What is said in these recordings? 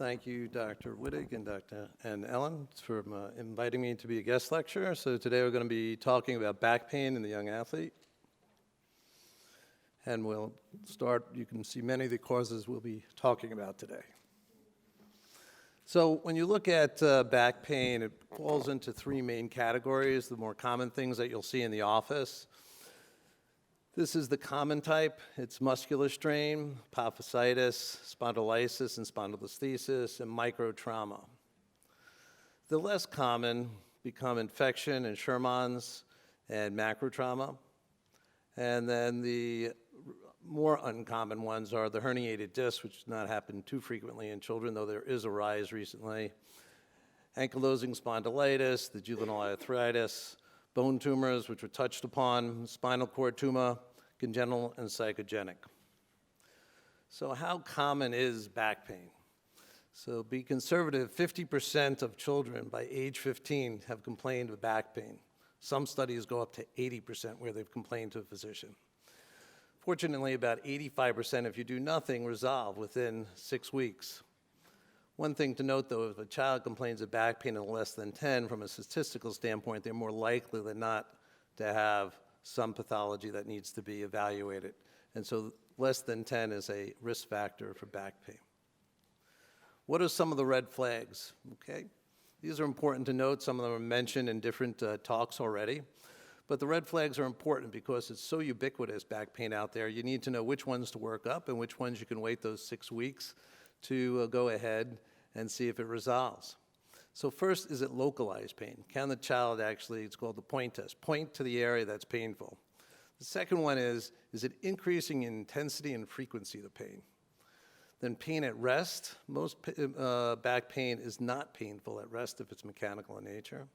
Thank you, Dr. Wittig and Ellen, for inviting me to be a guest lecturer. So today we're going to be talking about back pain in the young athlete. And we'll start, you can see many of the causes we'll be talking about today. So when you look at back pain, it falls into three main categories, the more common things that you'll see in the office. This is the common type. It's muscular strain, apophysitis, spondylitis, and spondylolisthesis, and microtrauma. The less common become infection and Sherman's and macrotrauma. And then the more uncommon ones are the herniated disc, which does not happen too frequently in children, though there is a rise recently, ankylosing spondylitis, the juvenile arthritis, bone tumors, which were touched upon, spinal cord tumor, congenital, and psychogenic. So how common is back pain? So be conservative, 50% of children by age 15 have complained of back pain. Some studies go up to 80% where they've complained to a physician. Fortunately, about 85%, if you do nothing, resolve within 6 weeks. One thing to note, though, if a child complains of back pain in less than 10, from a statistical standpoint, they're more likely than not to have some pathology that needs to be evaluated. And so less than 10 is a risk factor for back pain. What are some of the red flags? Okay, these are important to note. Some of them are mentioned in different talks already. But the red flags are important because it's so ubiquitous, back pain out there. You need to know which ones to work up and which ones you can wait those 6 weeks to go ahead and see if it resolves. So first, is it localized pain? Can the child actually, it's called the point test, point to the area that's painful? The second one is it increasing in intensity and frequency of the pain? Then pain at rest. Most back pain is not painful at rest if it's mechanical in nature.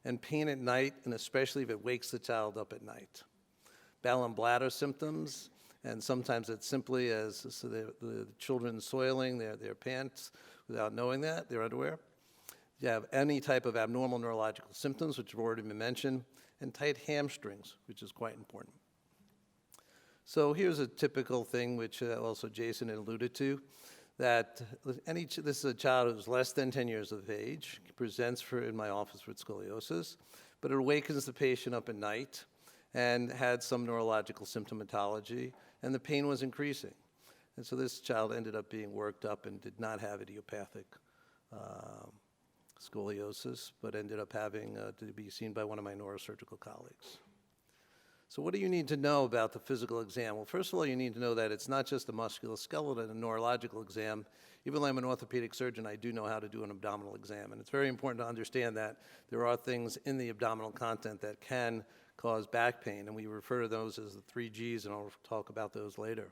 And pain at night, and especially if it wakes the child up at night. Bowel and bladder symptoms, and sometimes it's simply as so the children soiling their pants without knowing that, their underwear. You have any type of abnormal neurological symptoms, which have already been mentioned, and tight hamstrings, which is quite important. So here's a typical thing, which also Jason alluded to, that this is a child who's less than 10 years of age, presents in my office with scoliosis, but it awakens the patient up at night and had some neurological symptomatology, and the pain was increasing. And so this child ended up being worked up and did not have idiopathic scoliosis, but ended up having to be seen by one of my neurosurgical colleagues. So what do you need to know about the physical exam? Well, first of all, you need to know that it's not just a musculoskeletal and neurological exam. Even though I'm an orthopedic surgeon, I do know how to do an abdominal exam. And it's very important to understand that there are things in the abdominal content that can cause back pain, and we refer to those as the 3 Gs, and I'll talk about those later.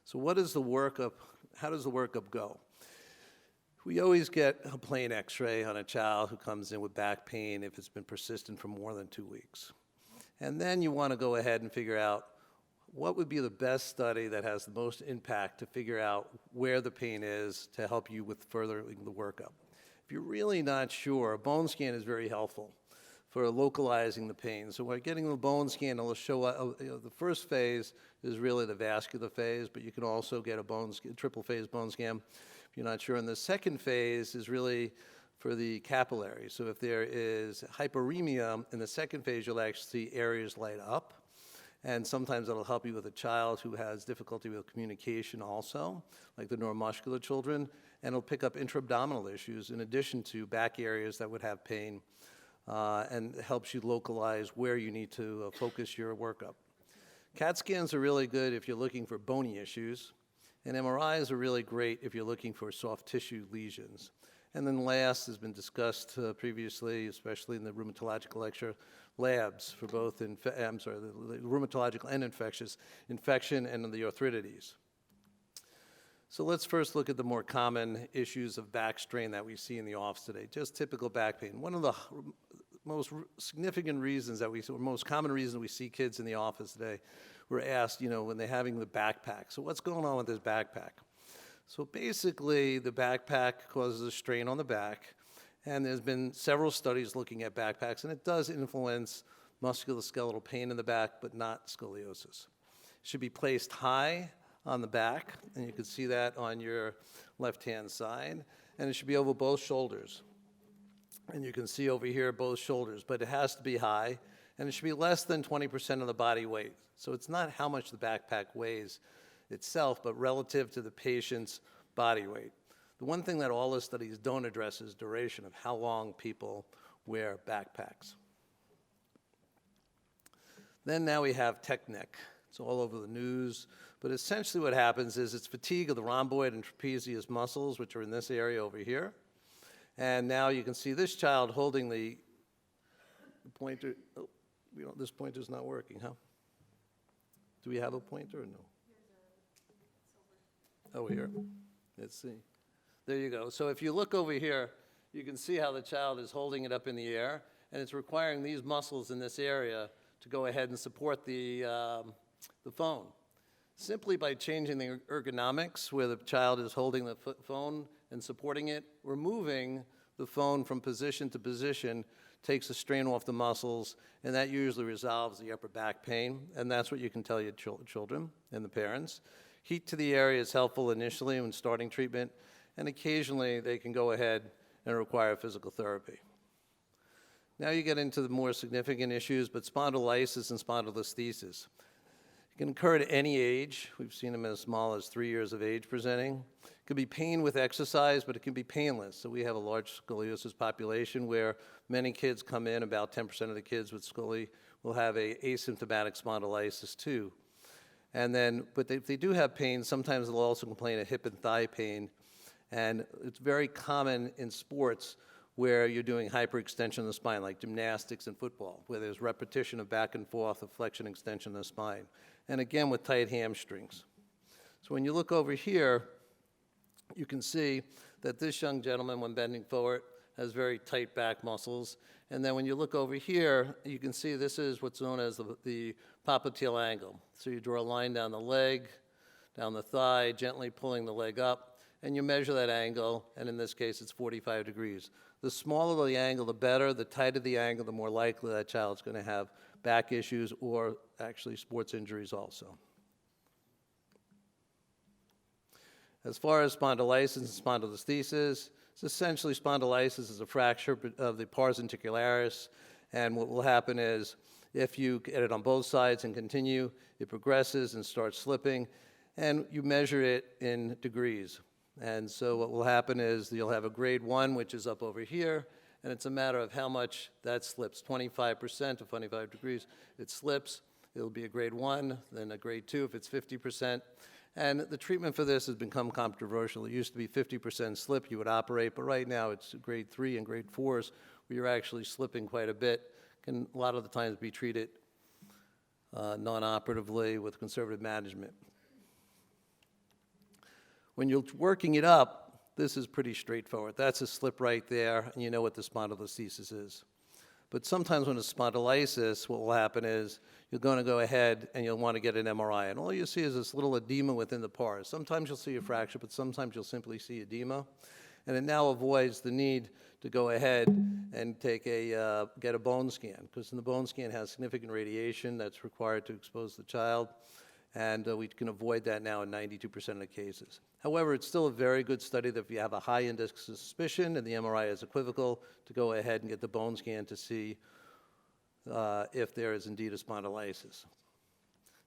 So what is the workup? How does the workup go? We always get a plain x-ray on a child who comes in with back pain if it's been persistent for more than 2 weeks. And then you want to go ahead and figure out what would be the best study that has the most impact to figure out where the pain is to help you with furthering the workup. If you're really not sure, a bone scan is very helpful for localizing the pain. So we're getting the bone scan, it'll show the first phase is really the vascular phase, but you can also get a triple phase bone scan if you're not sure. And the second phase is really for the capillary. So if there is hyperemia in the second phase, you'll actually see areas light up. And sometimes that'll help you with a child who has difficulty with communication also, like the neuromuscular children. And it'll pick up intra-abdominal issues in addition to back areas that would have pain, and helps you localize where you need to focus your workup. CAT scans are really good if you're looking for bony issues. And MRIs are really great if you're looking for soft tissue lesions. And then last has been discussed previously, especially in the rheumatological lecture, labs for both, the rheumatological and infectious, infection and the arthritides. So let's first look at the more common issues of back strain that we see in the office today, just typical back pain. One of the most significant reasons most common reasons we see kids in the office today, we're asked, when they're having the backpack. So what's going on with this backpack? So basically, the backpack causes a strain on the back, and there's been several studies looking at backpacks, and it does influence musculoskeletal pain in the back, but not scoliosis. It should be placed high on the back, and you can see that on your left-hand side, and it should be over both shoulders. And you can see over here both shoulders, but it has to be high, and it should be less than 20% of the body weight. So it's not how much the backpack weighs itself, but relative to the patient's body weight. The one thing that all the studies don't address is duration of how long people wear backpacks. Then now we have tech neck. It's all over the news, but essentially what happens is it's fatigue of the rhomboid and trapezius muscles, which are in this area over here. And now you can see this child holding the pointer. Oh, this pointer's not working, huh? Do we have a pointer or no? Over here. Let's see. There you go. So if you look over here, you can see how the child is holding it up in the air, and it's requiring these muscles in this area to go ahead and support the phone. Simply by changing the ergonomics where the child is holding the phone and supporting it, removing the phone from position to position takes the strain off the muscles, and that usually resolves the upper back pain, and that's what you can tell your children and the parents. Heat to the area is helpful initially when starting treatment, and occasionally they can go ahead and require physical therapy. Now you get into the more significant issues, but spondylitis and spondylolisthesis. It can occur at any age. We've seen them as small as 3 years of age presenting. It can be pain with exercise, but it can be painless. So we have a large scoliosis population where many kids come in, about 10% of the kids with scoli will have a asymptomatic spondylitis too. And then, but if they do have pain, sometimes they'll also complain of hip and thigh pain. And it's very common in sports where you're doing hyperextension of the spine, like gymnastics and football, where there's repetition of back and forth of flexion extension of the spine. And again, with tight hamstrings. So when you look over here, you can see that this young gentleman, when bending forward, has very tight back muscles. And then when you look over here, you can see this is what's known as the popliteal angle. So you draw a line down the leg, down the thigh, gently pulling the leg up, and you measure that angle, and in this case, it's 45 degrees. The smaller the angle, the better. The tighter the angle, the more likely that child's going to have back issues or actually sports injuries also. As far as spondylitis and spondylolisthesis, it's essentially spondylitis is a fracture of the pars ventricularis, and what will happen is if you get it on both sides and continue, it progresses and starts slipping, and you measure it in degrees. And so what will happen is you'll have a grade 1, which is up over here, and it's a matter of how much that slips. 25% to 25 degrees, it slips. It'll be a grade 1, then a grade 2 if it's 50%. And the treatment for this has become controversial. It used to be 50% slip, you would operate, but right now it's grade 3 and grade 4s where you're actually slipping quite a bit. Can a lot of the times be treated non-operatively with conservative management. When you're working it up, this is pretty straightforward. That's a slip right there, and you know what the spondylolisthesis is. But sometimes when it's spondylitis, what will happen is you're going to go ahead and you'll want to get an MRI, and all you see is this little edema within the pars. Sometimes you'll see a fracture, but sometimes you'll simply see edema, and it now avoids the need to go ahead and take get a bone scan, because the bone scan has significant radiation that's required to expose the child. And we can avoid that now in 92% of the cases. However, it's still a very good study that if you have a high index of suspicion and the MRI is equivocal, to go ahead and get the bone scan to see if there is indeed a spondylitis.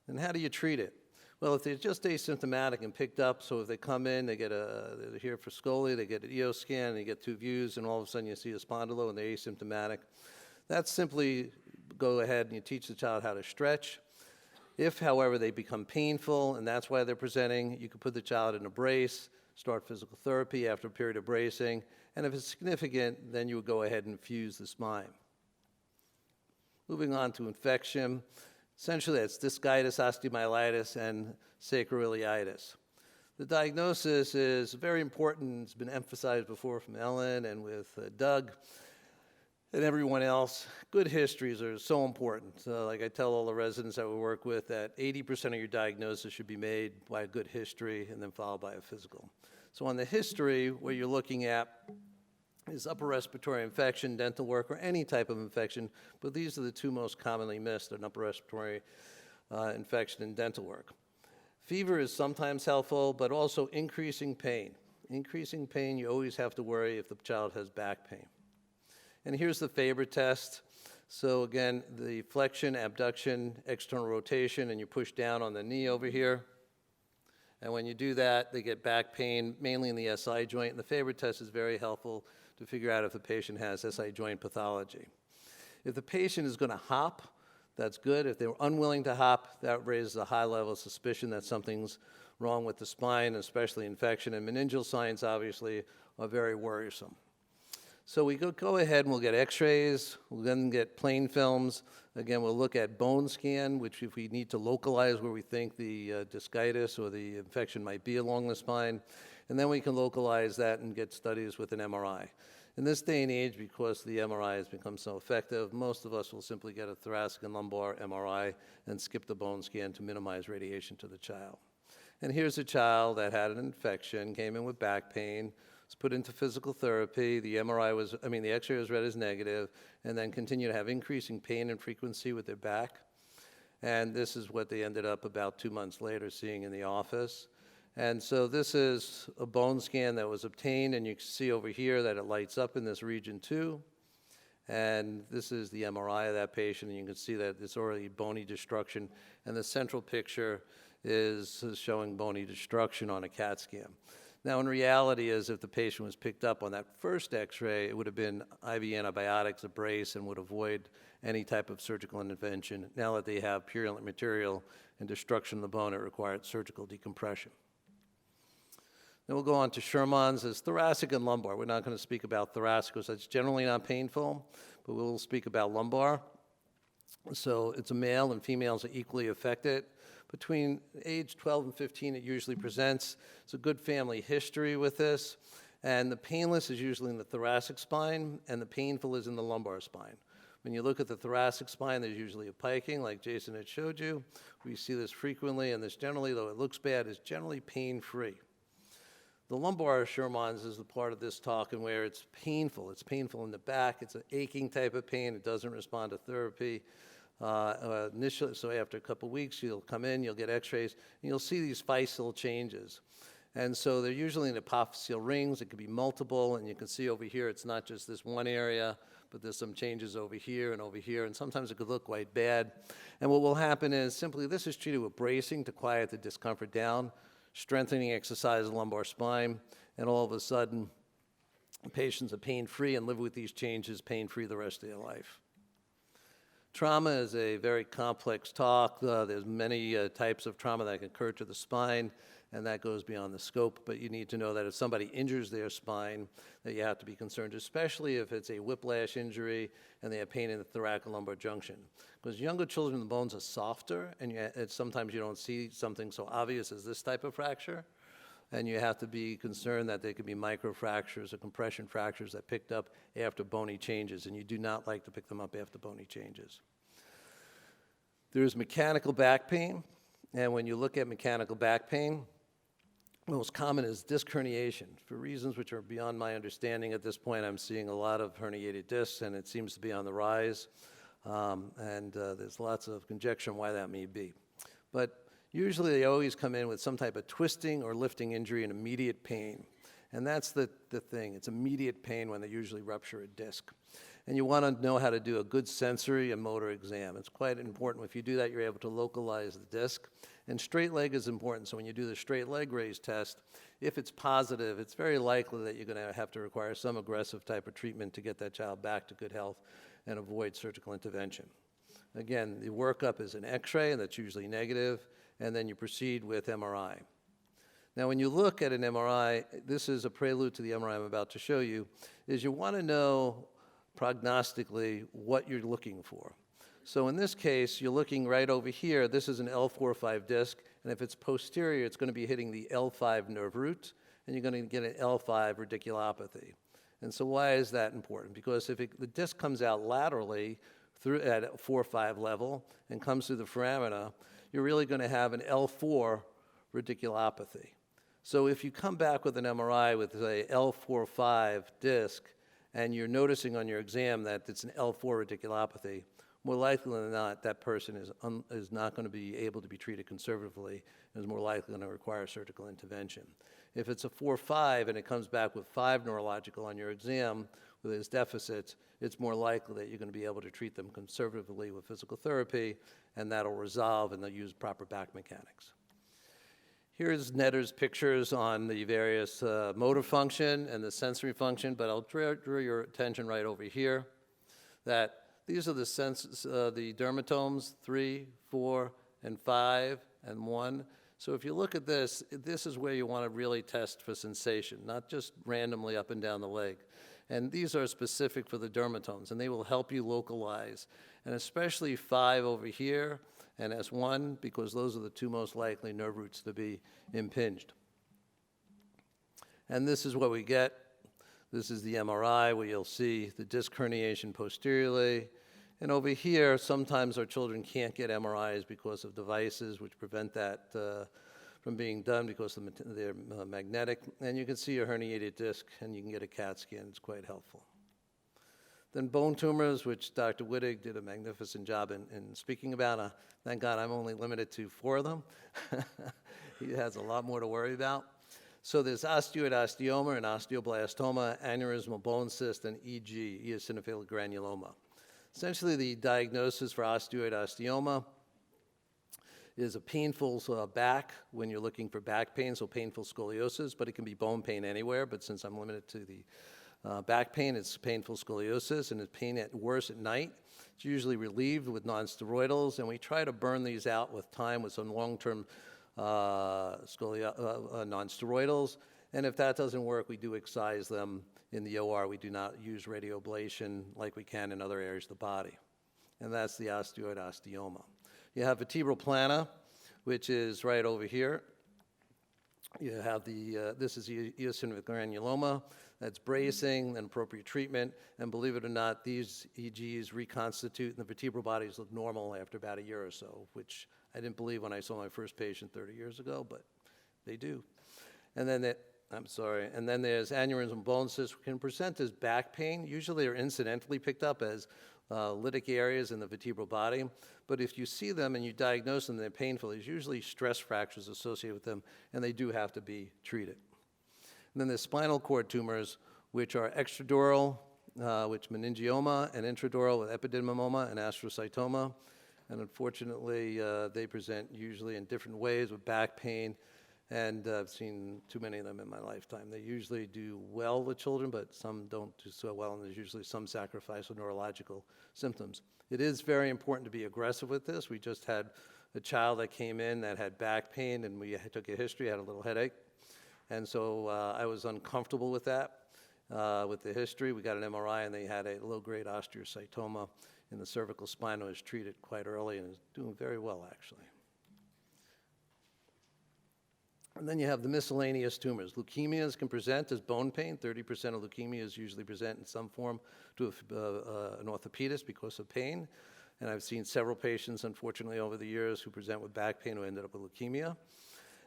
And how do you treat it? Well, if they're just asymptomatic and picked up, so if they come in, they're here for scoli, they get an EO scan, they get 2 views, and all of a sudden you see a spondylo and they're asymptomatic. That's simply go ahead and you teach the child how to stretch. If, however, they become painful, and that's why they're presenting, you can put the child in a brace, start physical therapy after a period of bracing, and if it's significant, then you would go ahead and fuse the spine. Moving on to infection, essentially that's discitis, osteomyelitis, and sacroiliitis. The diagnosis is very important. It's been emphasized before from Ellen and with Doug and everyone else. Good histories are so important. Like I tell all the residents that we work with, that 80% of your diagnosis should be made by a good history and then followed by a physical. So on the history, what you're looking at is upper respiratory infection, dental work, or any type of infection, but these are the two most commonly missed, an upper respiratory infection and dental work. Fever is sometimes helpful, but also increasing pain. Increasing pain, you always have to worry if the child has back pain. And here's the Faber test. So again, the flexion, abduction, external rotation, and you push down on the knee over here. And when you do that, they get back pain, mainly in the SI joint. And the Faber test is very helpful to figure out if the patient has SI joint pathology. If the patient is going to hop, that's good. If they're unwilling to hop, that raises a high level of suspicion that something's wrong with the spine, especially infection. And meningeal signs, obviously, are very worrisome. So we go ahead and we'll get x-rays, we'll then get plain films. Again, we'll look at bone scan, which if we need to localize where we think the dissects or the infection might be along the spine, and then we can localize that and get studies with an MRI. In this day and age, because the MRI has become so effective, most of us will simply get a thoracic and lumbar MRI and skip the bone scan to minimize radiation to the child. And here's a child that had an infection, came in with back pain, was put into physical therapy. The X-ray was read as negative, and then continued to have increasing pain and frequency with their back. And this is what they ended up about 2 months later seeing in the office. And so this is a bone scan that was obtained, and you can see over here that it lights up in this region too. And this is the MRI of that patient, and you can see that it's already bony destruction. And the central picture is showing bony destruction on a CAT scan. Now, in reality, is if the patient was picked up on that first X-ray, it would have been IV antibiotics, a brace, and would avoid any type of surgical intervention. Now that they have purulent material and destruction of the bone, it required surgical decompression. Then we'll go on to Sherman's as thoracic and lumbar. We're not going to speak about thoracic because that's generally not painful, but we'll speak about lumbar. So it's a male and females are equally affected. Between age 12 and 15, it usually presents. It's a good family history with this. And the painless is usually in the thoracic spine, and the painful is in the lumbar spine. When you look at the thoracic spine, there's usually a piking, like Jason had showed you. We see this frequently, and this generally, though it looks bad, is generally pain-free. The lumbar Sherman's is the part of this talk and where it's painful. It's painful in the back. It's an aching type of pain. It doesn't respond to therapy. Initially, so after a couple weeks, you'll come in, you'll get x-rays, and you'll see these physeal changes. And so they're usually in apophyseal rings. It could be multiple, and you can see over here, it's not just this one area, but there's some changes over here, and sometimes it could look quite bad. And what will happen is simply this is treated with bracing to quiet the discomfort down, strengthening exercise of the lumbar spine, and all of a sudden, patients are pain-free and live with these changes pain-free the rest of their life. Trauma is a very complex talk. There's many types of trauma that can occur to the spine, and that goes beyond the scope. But you need to know that if somebody injures their spine, that you have to be concerned, especially if it's a whiplash injury and they have pain in the thoracolumbar junction. Because younger children, the bones are softer, and sometimes you don't see something so obvious as this type of fracture. And you have to be concerned that there could be microfractures or compression fractures that picked up after bony changes, and you do not like to pick them up after bony changes. There's mechanical back pain, and when you look at mechanical back pain, most common is disc herniation. For reasons which are beyond my understanding at this point, I'm seeing a lot of herniated discs, and it seems to be on the rise, there's lots of conjecture on why that may be. But usually they always come in with some type of twisting or lifting injury and immediate pain. And that's the thing. It's immediate pain when they usually rupture a disc. And you want to know how to do a good sensory and motor exam. It's quite important. If you do that, you're able to localize the disc. And straight leg is important. So when you do the straight leg raise test, if it's positive, it's very likely that you're going to have to require some aggressive type of treatment to get that child back to good health and avoid surgical intervention. Again, the workup is an x-ray, and that's usually negative, and then you proceed with MRI. Now, when you look at an MRI, this is a prelude to the MRI I'm about to show you, is you want to know prognostically what you're looking for. So in this case, you're looking right over here. This is an L4-5 disc, and if it's posterior, it's going to be hitting the L5 nerve root, and you're going to get an L5 radiculopathy. And so why is that important? Because if the disc comes out laterally through at 4-5 level and comes through the foramina, you're really going to have an L4 radiculopathy. So if you come back with an MRI with a L4-5 disc and you're noticing on your exam that it's an L4 radiculopathy, more likely than not, that person is not going to be able to be treated conservatively and is more likely going to require surgical intervention. If it's a 4-5 and it comes back with 5 neurological on your exam with its deficits, it's more likely that you're going to be able to treat them conservatively with physical therapy, and that'll resolve, and they'll use proper back mechanics. Here's Netter's pictures on the various motor function and the sensory function, but I'll draw your attention right over here that these are the the dermatomes, 3, 4, and 5, and 1. So if you look at this, this is where you want to really test for sensation, not just randomly up and down the leg. And these are specific for the dermatomes, and they will help you localize, and especially 5 over here and S1, because those are the 2 most likely nerve roots to be impinged. And this is what we get. This is the MRI where you'll see the disc herniation posteriorly. And over here, sometimes our children can't get MRIs because of devices which prevent that from being done because they're magnetic. And you can see a herniated disc, and you can get a CAT scan. It's quite helpful. Then bone tumors, which Dr. Wittig did a magnificent job in speaking about. Thank God I'm only limited to 4 of them. He has a lot more to worry about. So there's osteoid osteoma and osteoblastoma, aneurysmal bone cyst, and EG, eosinophilic granuloma. Essentially, the diagnosis for osteoid osteoma is a painful back when you're looking for back pain, so painful scoliosis, but it can be bone pain anywhere. But since I'm limited to the back pain, it's painful scoliosis, and it's pain worse at night. It's usually relieved with nonsteroidals, and we try to burn these out with time with some long-term nonsteroidals. And if that doesn't work, we do excise them in the OR. We do not use radioablation like we can in other areas of the body. And that's the osteoid osteoma. You have vertebral plana, which is right over here. You have this is eosinophilic granuloma. That's bracing and appropriate treatment. And believe it or not, these EGs reconstitute, and the vertebral bodies look normal after about a year or so, which I didn't believe when I saw my first patient 30 years ago, but they do. And then and then there's aneurysm bone cysts, which can present as back pain. Usually they're incidentally picked up as lytic areas in the vertebral body. But if you see them and you diagnose them, they're painful. There's usually stress fractures associated with them, and they do have to be treated. And then there's spinal cord tumors, which are extradural, which meningioma, and intradural with epidymoma and astrocytoma. And unfortunately, they present usually in different ways with back pain. And I've seen too many of them in my lifetime. They usually do well with children, but some don't do so well, and there's usually some sacrifice of neurological symptoms. It is very important to be aggressive with this. We just had a child that came in that had back pain, and we took a history, had a little headache. And so I was uncomfortable with that, with the history. We got an MRI, and they had a low-grade osteocytoma in the cervical spine. It was treated quite early and is doing very well, actually. And then you have the miscellaneous tumors. Leukemias can present as bone pain. 30% of leukemias usually present in some form to an orthopedist because of pain. And I've seen several patients, unfortunately, over the years who present with back pain who ended up with leukemia.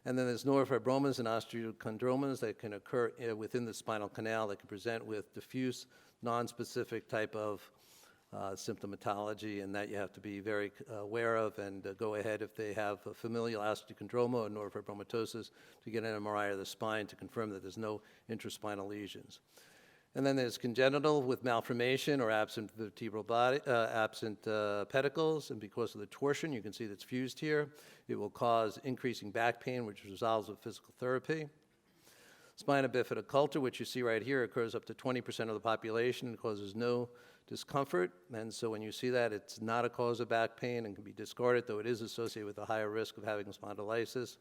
And then there's neurofibromas and osteochondromas that can occur within the spinal canal that can present with diffuse, nonspecific type of symptomatology, and that you have to be very aware of and go ahead if they have a familial osteochondroma or neurofibromatosis to get an MRI of the spine to confirm that there's no intraspinal lesions. And then there's congenital with malformation or absent vertebral body, absent pedicles, and because of the torsion, you can see that's fused here. It will cause increasing back pain, which resolves with physical therapy. Spina bifida culture, which you see right here, occurs up to 20% of the population and causes no discomfort. And so when you see that, it's not a cause of back pain and can be discarded, though it is associated with a higher risk of having spondylitis.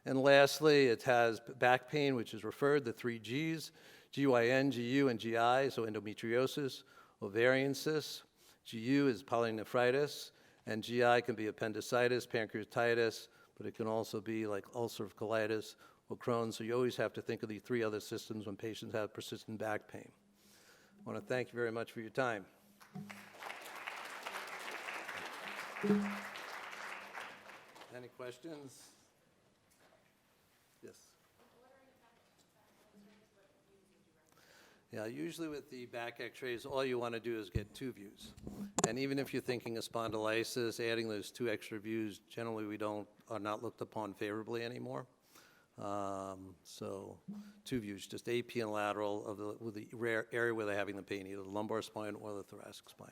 And lastly, it has back pain, which is referred to 3 Gs, GYN, GU, and GI, so endometriosis, ovarian cysts. GU is polynephritis, and GI can be appendicitis, pancreatitis, but it can also be like ulcerative colitis or Crohn's. So you always have to think of the 3 other systems when patients have persistent back pain. I want to thank you very much for your time. Any questions? Yes. Yeah, usually with the back x-rays, all you want to do is get 2 views. And even if you're thinking of spondylitis, adding those 2 extra views, generally are not looked upon favorably anymore. So 2 views, just AP and lateral with the rare area where they're having the pain, either the lumbar spine or the thoracic spine.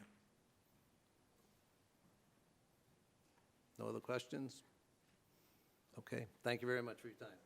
No other questions? Okay, thank you very much for your time.